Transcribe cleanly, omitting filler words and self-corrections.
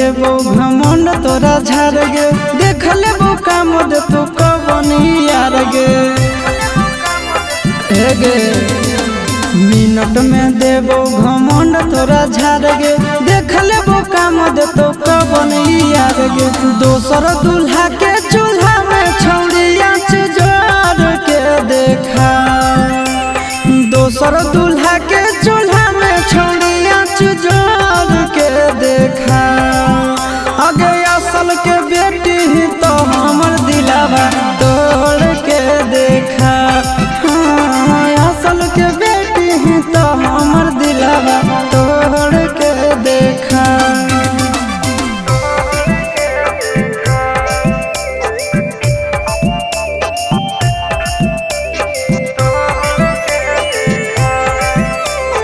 देबो घमंड तोरा झाड़ गे, देख लेबो काम दे तू कवन यार गे। गे मिनट में देबो घमंड तोरा झाड़ गे, देख लेबो काम दे तू कवन यार गे। दोसर दूल्हा के चूल्हा में छौड़िया जोड़ के देखा, दोसर दूल्हा के चूल्हा में छौड़िया जोड़ के देखा। आगे असल के बेटी ही तो हमर दिलावा तोड़ के देखा, हाँ असल के बेटी ही तो हमर दिलावा